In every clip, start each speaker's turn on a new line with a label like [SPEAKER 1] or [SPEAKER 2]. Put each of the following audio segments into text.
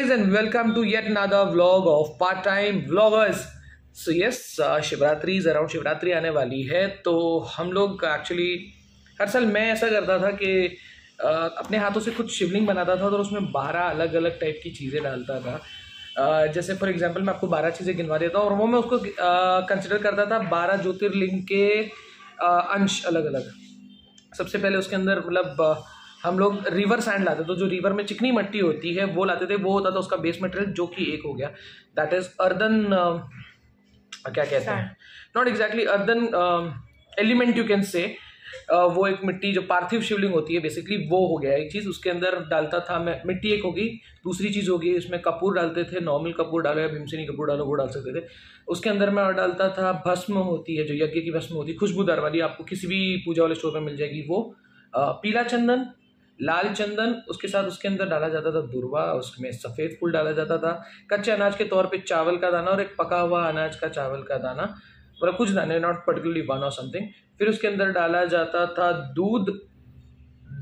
[SPEAKER 1] guys and welcome to yet another vlog of part-time vloggers. So yes, Shivratri around Shivratri आने वाली है, तो हम लोग एक्चुअली हर साल मैं ऐसा करता था कि अपने हाथों से कुछ शिवलिंग बनाता था और उसमें 12 अलग अलग टाइप की चीज़ें डालता था। जैसे फॉर एग्जांपल मैं आपको 12 चीज़ें गिनवा देता हूँ और वो मैं उसको कंसिडर करता था 12 ज्योतिर्लिंग के अंश अलग अलग। सबसे पहले उसके अंदर मतलब हम लोग रिवर सैंड लाते थे, तो जो रिवर में चिकनी मिट्टी होती है वो लाते थे, वो होता था उसका बेस मटेरियल, जो कि एक हो गया दैट इज अर्दन, क्या कहते हैं, not exactly earthen element you can say, वो एक मिट्टी जो पार्थिव शिवलिंग होती है बेसिकली, वो हो गया एक चीज़। उसके अंदर डालता था मैं मिट्टी, एक होगी। दूसरी चीज़ होगी इसमें कपूर डालते थे, नॉर्मल कपूर डालो या भीमसेनी कपूर डालो वो डाल सकते थे। उसके अंदर मैं और डालता था भस्म होती है, जो यज्ञ की भस्म होती है खुशबूदार वाली, आपको किसी भी पूजा वाले स्टोर में मिल जाएगी वो। पीला चंदन, लाल चंदन, उसके साथ उसके अंदर डाला जाता था दुर्वा, उसमें सफ़ेद फूल डाला जाता था। कच्चे अनाज के तौर पे चावल का दाना और एक पका हुआ अनाज का चावल का दाना, मतलब कुछ दाने, नॉट पर्टिकुलरली वन और समथिंग। फिर उसके अंदर डाला जाता था दूध,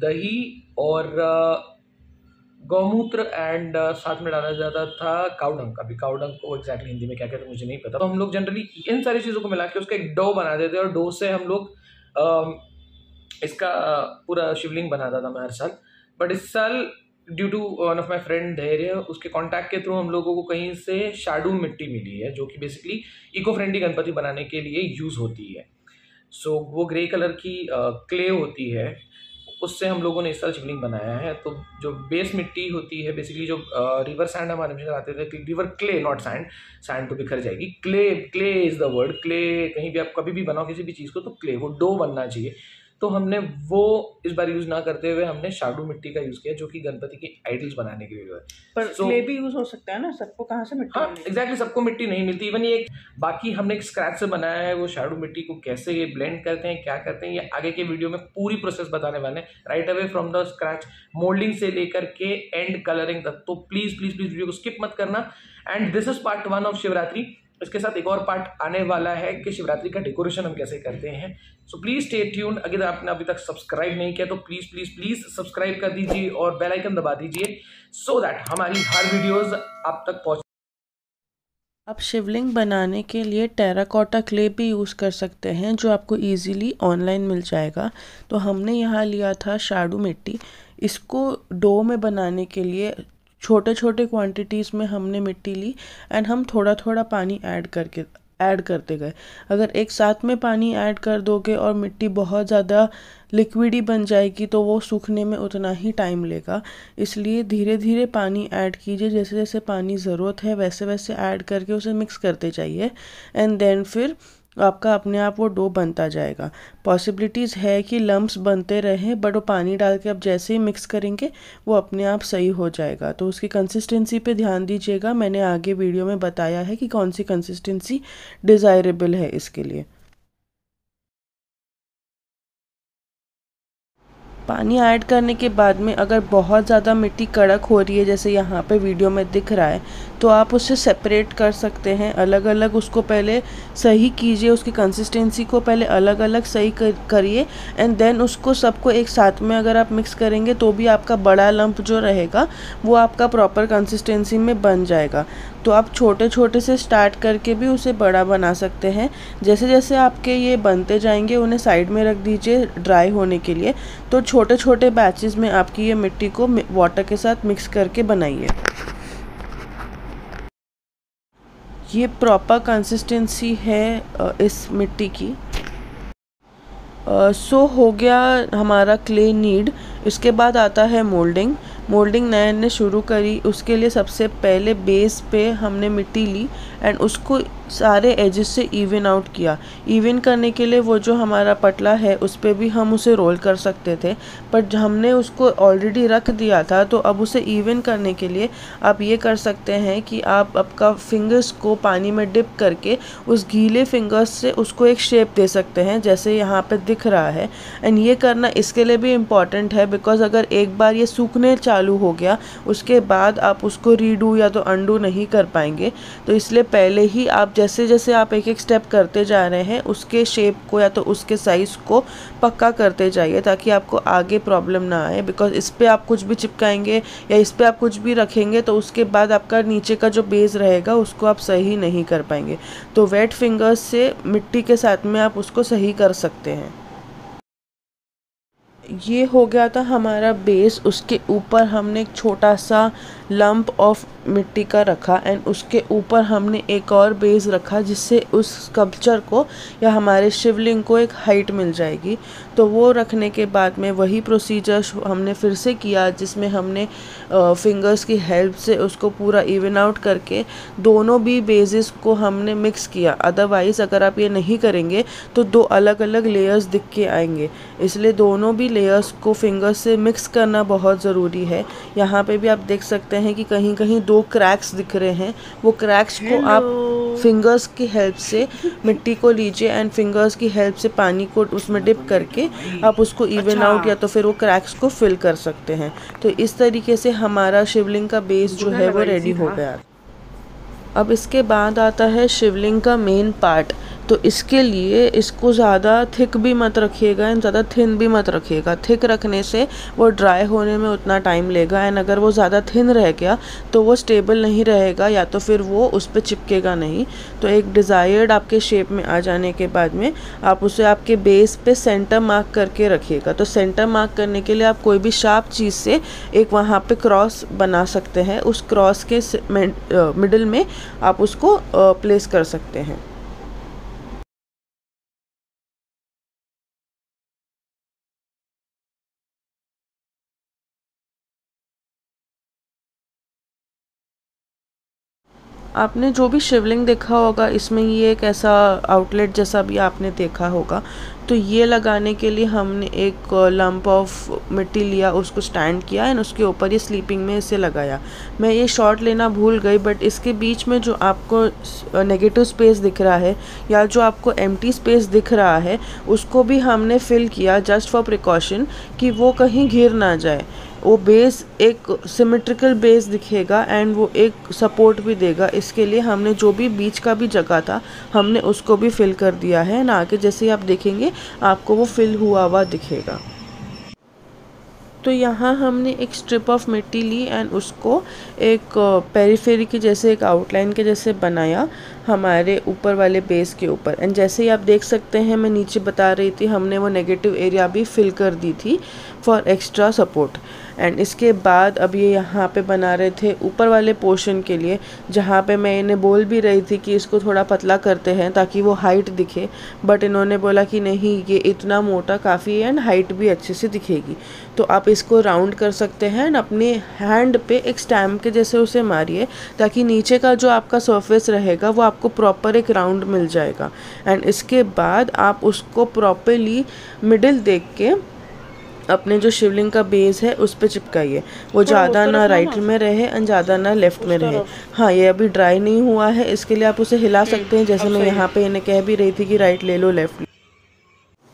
[SPEAKER 1] दही और गौमूत्र एंड साथ में डाला जाता था काउडंग। अभी काउडंग को एग्जैक्टली हिंदी में क्या कहते हैं मुझे नहीं पता। तो हम लोग जनरली इन सारी चीज़ों को मिला के उसका एक डो बना देते और डो से हम लोग इसका पूरा शिवलिंग बनाता था मैं हर साल। बट इस साल due to one of my friend Dhairya, उसके कॉन्टैक्ट के थ्रू हम लोगों को कहीं से शाडू मिट्टी मिली है, जो कि बेसिकली इको फ्रेंडली गणपति बनाने के लिए यूज़ होती है। सो वो ग्रे कलर की क्ले होती है, उससे हम लोगों ने इस साल शिवलिंग बनाया है। तो जो बेस मिट्टी होती है बेसिकली, जो रिवर सैंड हमारे में आते थे, river clay not sand, sand तो बिखर जाएगी, clay, clay is the word. Clay कहीं भी आप कभी भी बनाओ किसी भी चीज़ को, तो क्ले, वो डो बनना चाहिए। तो हमने वो इस बार यूज़ ना करते हुए हमने शाडू मिट्टी का यूज़ किया, जो कि गणपति की आइडल्स बनाने के लिए है।
[SPEAKER 2] पर क्ले भी यूज़ हो सकता है ना, सबको कहाँ से मिट्टी?
[SPEAKER 1] हाँ एग्जैक्टली, सबको मिट्टी नहीं मिलती। इवन ये बाकी हमने एक स्क्रैच से बनाया है, वो शाडू मिट्टी को कैसे ये ब्लेंड करते हैं, क्या करते हैं, ये आगे के वीडियो में पूरी प्रोसेस बताने वाले हैं, right away from the scratch, moulding से लेकर के एंड कलरिंग तक। तो प्लीज़ प्लीज़ प्लीज़ वीडियो को स्किप मत करना। And this is part 1 of Shivratri. इसके साथ एक और पार्ट आने वाला है कि शिवरात्रि का डेकोरेशन हम कैसे करते हैं। So please stay tuned. अगर आपने अभी तक सब्सक्राइब नहीं किया तो प्लीज प्लीज प्लीज सब्सक्राइब कर दीजिए और बेल आइकन दबा दीजिए, सो दैट हमारी हर वीडियोस आप तक पहुंच।
[SPEAKER 2] आप शिवलिंग बनाने के लिए टेराकोटा क्ले भी यूज़ कर सकते हैं, जो आपको इजीली ऑनलाइन मिल जाएगा। तो हमने यहाँ लिया था शाडू मिट्टी। इसको डो में बनाने के लिए छोटे छोटे क्वांटिटीज़ में हमने मिट्टी ली एंड हम थोड़ा थोड़ा पानी ऐड करते गए। अगर एक साथ में पानी ऐड कर दोगे और मिट्टी बहुत ज़्यादा लिक्विडी बन जाएगी तो वो सूखने में उतना ही टाइम लेगा। इसलिए धीरे धीरे पानी ऐड कीजिए, जैसे जैसे पानी ज़रूरत है वैसे वैसे ऐड करके उसे मिक्स करते जाइए एंड देन फिर आपका अपने आप वो डो बनता जाएगा। पॉसिबिलिटीज़ है कि लम्प्स बनते रहें, बट वो पानी डाल के आप जैसे ही मिक्स करेंगे वो अपने आप सही हो जाएगा। तो उसकी कंसिस्टेंसी पे ध्यान दीजिएगा। मैंने आगे वीडियो में बताया है कि कौन सी कंसिस्टेंसी डिज़ायरेबल है इसके लिए। पानी ऐड करने के बाद में अगर बहुत ज़्यादा मिट्टी कड़क हो रही है, जैसे यहाँ पे वीडियो में दिख रहा है, तो आप उसे सेपरेट कर सकते हैं। अलग अलग उसको पहले सही कीजिए, उसकी कंसिस्टेंसी को पहले अलग अलग सही करिए एंड देन उसको सबको एक साथ में अगर आप मिक्स करेंगे तो भी आपका बड़ा लंप जो रहेगा वो आपका प्रॉपर कंसिस्टेंसी में बन जाएगा। तो आप छोटे छोटे से स्टार्ट करके भी उसे बड़ा बना सकते हैं। जैसे जैसे आपके ये बनते जाएंगे उन्हें साइड में रख दीजिए ड्राई होने के लिए। तो छोटे छोटे बैचेस में आपकी ये मिट्टी को वाटर के साथ मिक्स करके बनाइए। ये प्रॉपर कंसिस्टेंसी है इस मिट्टी की। सो हो गया हमारा क्ले नीड। इसके बाद आता है मोल्डिंग। मोल्डिंग नए ने शुरू करी। उसके लिए सबसे पहले बेस पे हमने मिट्टी ली एंड उसको सारे एजेस से इवन आउट किया। इवन करने के लिए वो जो हमारा पटला है उस पर भी हम उसे रोल कर सकते थे, बट हमने उसको ऑलरेडी रख दिया था। तो अब उसे इवन करने के लिए आप ये कर सकते हैं कि आप आपका फिंगर्स को पानी में डिप करके उस गीले फिंगर्स से उसको एक शेप दे सकते हैं, जैसे यहाँ पे दिख रहा है। एंड ये करना इसके लिए भी इम्पॉर्टेंट है बिकॉज अगर एक बार ये सूखने चालू हो गया उसके बाद आप उसको रीडू या तो अंडू नहीं कर पाएंगे। तो इसलिए पहले ही आप जैसे जैसे आप एक एक स्टेप करते जा रहे हैं उसके शेप को या तो उसके साइज़ को पक्का करते जाइए ताकि आपको आगे प्रॉब्लम ना आए। बिकॉज इस पर आप कुछ भी चिपकाएंगे या इस पर आप कुछ भी रखेंगे तो उसके बाद आपका नीचे का जो बेस रहेगा उसको आप सही नहीं कर पाएंगे। तो वेट फिंगर्स से मिट्टी के साथ में आप उसको सही कर सकते हैं। ये हो गया था हमारा बेस। उसके ऊपर हमने एक छोटा सा लंप ऑफ मिट्टी का रखा एंड उसके ऊपर हमने एक और बेस रखा जिससे उस स्कल्पचर को या हमारे शिवलिंग को एक हाइट मिल जाएगी। तो वो रखने के बाद में वही प्रोसीजर हमने फिर से किया जिसमें हमने फिंगर्स की हेल्प से उसको पूरा इवन आउट करके दोनों भी बेसिस को हमने मिक्स किया। अदरवाइज़ अगर आप ये नहीं करेंगे तो दो अलग अलग लेयर्स दिख के आएंगे, इसलिए दोनों भी लेयर्स को फिंगर्स से मिक्स करना बहुत ज़रूरी है। यहाँ पे भी आप देख सकते हैं कि कहीं कहीं दो क्रैक्स दिख रहे हैं, वो क्रैक्स को आप फिंगर्स की हेल्प से मिट्टी को लीजिए एंड फिंगर्स की हेल्प से पानी को उसमें डिप करके आप उसको इवन आउट या तो फिर वो क्रैक्स को फिल कर सकते हैं। तो इस तरीके से हमारा शिवलिंग का बेस जो है वो रेडी हो गया। अब इसके बाद आता है शिवलिंग का मेन पार्ट। तो इसके लिए इसको ज़्यादा थिक भी मत रखिएगा एंड ज़्यादा थिन भी मत रखिएगा। थिक रखने से वो ड्राई होने में उतना टाइम लेगा एंड अगर वो ज़्यादा थिन रह गया तो वो स्टेबल नहीं रहेगा या तो फिर वो उस पर चिपकेगा नहीं। तो एक डिज़ायर्ड आपके शेप में आ जाने के बाद में आप उसे आपके बेस पे सेंटर मार्क करके रखिएगा। तो सेंटर मार्क करने के लिए आप कोई भी शार्प चीज़ से एक वहाँ पे क्रॉस बना सकते हैं। उस क्रॉस के मिडिल में आप उसको प्लेस कर सकते हैं। आपने जो भी शिवलिंग देखा होगा इसमें ये एक ऐसा आउटलेट जैसा भी आपने देखा होगा। तो ये लगाने के लिए हमने एक लंप ऑफ मिट्टी लिया, उसको स्टैंड किया एंड उसके ऊपर ये स्लीपिंग में इसे लगाया। मैं ये शॉट लेना भूल गई बट इसके बीच में जो आपको नेगेटिव स्पेस दिख रहा है या जो आपको एम्प्टी स्पेस दिख रहा है उसको भी हमने फिल किया जस्ट फॉर प्रिकॉशन कि वो कहीं घिर ना जाए। वो बेस एक सिमेट्रिकल बेस दिखेगा एंड वो एक सपोर्ट भी देगा। इसके लिए हमने जो भी बीच का भी जगह था हमने उसको भी फिल कर दिया है ना, आगे जैसे आप देखेंगे आपको वो फिल हुआ दिखेगा। तो यहाँ हमने एक स्ट्रिप ऑफ मिट्टी ली एंड उसको एक पेरीफेरी के जैसे एक आउटलाइन के जैसे बनाया हमारे ऊपर वाले बेस के ऊपर। एंड जैसे ही आप देख सकते हैं मैं नीचे बता रही थी हमने वो नेगेटिव एरिया भी फिल कर दी थी फॉर एक्स्ट्रा सपोर्ट। एंड इसके बाद अब ये यहाँ पे बना रहे थे ऊपर वाले पोर्शन के लिए, जहाँ पे मैं इन्हें बोल भी रही थी कि इसको थोड़ा पतला करते हैं ताकि वो हाइट दिखे, बट इन्होंने बोला कि नहीं ये इतना मोटा काफ़ी है एंड हाइट भी अच्छे से दिखेगी। तो आप इसको राउंड कर सकते हैं एंड अपने हैंड पे एक स्टैम्प के जैसे उसे मारिए ताकि नीचे का जो आपका सरफेस रहेगा वो आपको प्रॉपर एक राउंड मिल जाएगा। एंड इसके बाद आप उसको प्रॉपरली मिडिल देख के अपने जो शिवलिंग का बेस है उस पर चिपकाइए। वो ज़्यादा ना राइट में रहे एंड ज़्यादा ना लेफ्ट में रहे। हाँ, ये अभी ड्राई नहीं हुआ है, इसके लिए आप उसे हिला सकते हैं जैसे मैं यहाँ पे इन्हें कह भी रही थी कि राइट ले लो लेफ्ट।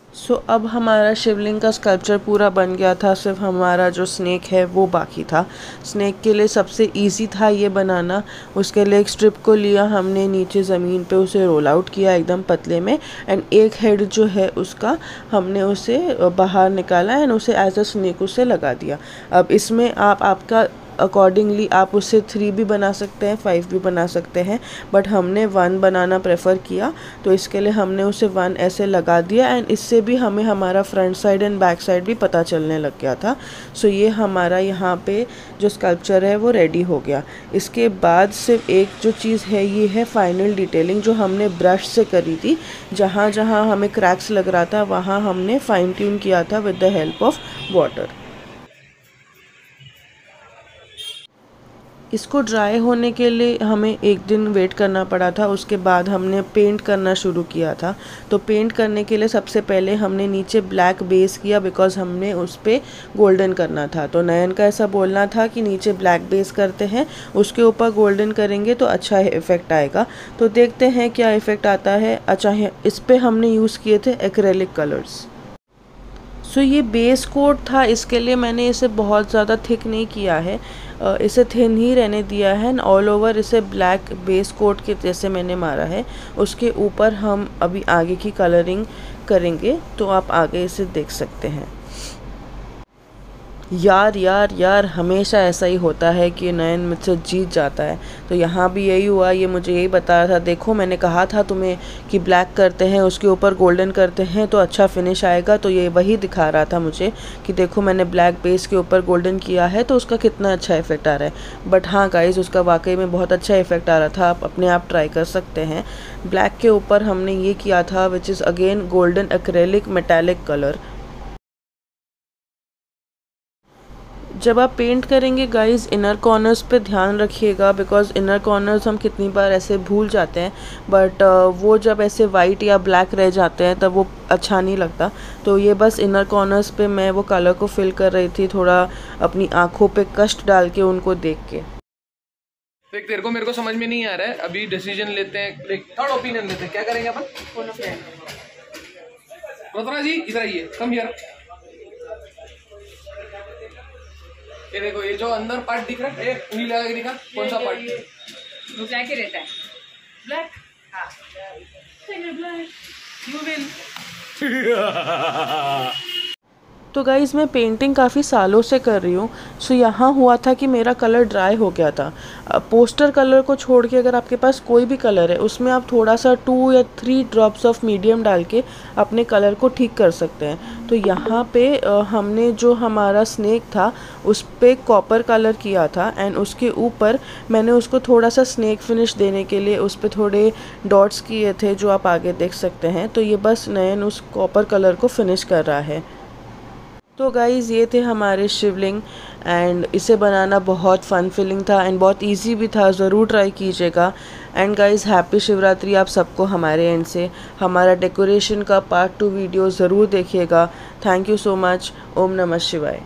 [SPEAKER 2] सो अब हमारा शिवलिंग का स्कल्पचर पूरा बन गया था, सिर्फ हमारा जो स्नेक है वो बाकी था। स्नेक के लिए सबसे इजी था ये बनाना। उसके लिए एक स्ट्रिप को लिया हमने, नीचे ज़मीन पे उसे रोल आउट किया एकदम पतले में एंड एक हेड जो है उसका हमने उसे बाहर निकाला एंड उसे एज अ स्नेक उसे लगा दिया। अब इसमें आपका अकॉर्डिंगली आप उसे 3 भी बना सकते हैं, 5 भी बना सकते हैं, बट हमने 1 बनाना प्रेफर किया। तो इसके लिए हमने उसे 1 ऐसे लगा दिया एंड इससे भी हमें हमारा front side and back side भी पता चलने लग गया था। सो ये हमारा यहाँ पे जो स्कल्पचर है वो रेडी हो गया। इसके बाद सिर्फ एक जो चीज़ है ये है फाइनल डिटेलिंग जो हमने ब्रश से करी थी। जहाँ जहाँ हमें क्रैक्स लग रहा था वहाँ हमने फाइन ट्यून किया था with the help of water. इसको ड्राई होने के लिए हमें एक दिन वेट करना पड़ा था। उसके बाद हमने पेंट करना शुरू किया था। तो पेंट करने के लिए सबसे पहले हमने नीचे ब्लैक बेस किया बिकॉज हमने उस पर गोल्डन करना था। तो नयन का ऐसा बोलना था कि नीचे ब्लैक बेस करते हैं, उसके ऊपर गोल्डन करेंगे तो अच्छा इफ़ेक्ट आएगा। तो देखते हैं क्या इफ़ेक्ट आता है। अच्छा है, इस पर हमने यूज़ किए थे एक्रेलिक कलर्स। सो ये बेस कोट था, इसके लिए मैंने इसे बहुत ज़्यादा थिक नहीं किया है, इसे थिन ही रहने दिया है। एंड ऑल ओवर इसे ब्लैक बेस कोट के जैसे मैंने मारा है। उसके ऊपर हम अभी आगे की कलरिंग करेंगे, तो आप आगे इसे देख सकते हैं। यार हमेशा ऐसा ही होता है कि नयन मुझसे जीत जाता है। तो यहाँ भी यही हुआ, ये मुझे यही बता रहा था, देखो मैंने कहा था तुम्हें कि ब्लैक करते हैं उसके ऊपर गोल्डन करते हैं तो अच्छा फिनिश आएगा। तो ये वही दिखा रहा था मुझे कि देखो मैंने ब्लैक बेस के ऊपर गोल्डन किया है तो उसका कितना अच्छा इफेक्ट आ रहा है। बट हाँ गाइज, उसका वाकई में बहुत अच्छा इफेक्ट आ रहा था, आप अपने आप ट्राई कर सकते हैं। ब्लैक के ऊपर हमने ये किया था which is again golden acrylic metallic colour. जब आप पेंट करेंगे गाइस, इनर कॉर्नर्स पे ध्यान रखिएगा, बिकॉज इनर कॉर्नर्स हम कितनी बार ऐसे भूल जाते हैं, बट वो जब ऐसे वाइट या ब्लैक रह जाते हैं तब वो अच्छा नहीं लगता। तो ये बस इनर कॉर्नर्स पे मैं वो कलर को फिल कर रही थी, थोड़ा अपनी आँखों पे कष्ट डाल के उनको देख के।
[SPEAKER 1] देख तेरे को मेरे को समझ में नहीं आ रहा है, अभी डिसीजन लेते हैं, थर्ड ओपिनियन लेते हैं, क्या करेंगे अपन? रत्ना जी इधर आइए, कम हियर। ये देखो, ये जो अंदर पार्ट दिख रहा है, उंगली लगा के दिखा, कौन सा पार्ट?
[SPEAKER 3] वो ब्लैक ही रहता है। ब्लैक, हाँ।
[SPEAKER 1] You will.
[SPEAKER 2] तो गाइज़ मैं पेंटिंग काफ़ी सालों से कर रही हूँ। सो यहाँ हुआ था कि मेरा कलर ड्राई हो गया था। पोस्टर कलर को छोड़ के अगर आपके पास कोई भी कलर है, उसमें आप थोड़ा सा 2 या 3 ड्रॉप्स ऑफ मीडियम डाल के अपने कलर को ठीक कर सकते हैं। तो यहाँ पे हमने जो हमारा स्नेक था उस पर कॉपर कलर किया था, एंड उसके ऊपर मैंने उसको थोड़ा सा स्नेक फिनिश देने के लिए उस पर थोड़े डॉट्स किए थे, जो आप आगे देख सकते हैं। तो ये बस नयन उस कॉपर कलर को फिनिश कर रहा है। तो गाइज़ ये थे हमारे शिवलिंग, एंड इसे बनाना बहुत फ़न फीलिंग था एंड बहुत इजी भी था, ज़रूर ट्राई कीजिएगा। एंड गाइज़ हैप्पी शिवरात्रि आप सबको हमारे एंड से। हमारा डेकोरेशन का पार्ट 2 वीडियो ज़रूर देखिएगा। Thank you so much. ओम नमः शिवाय।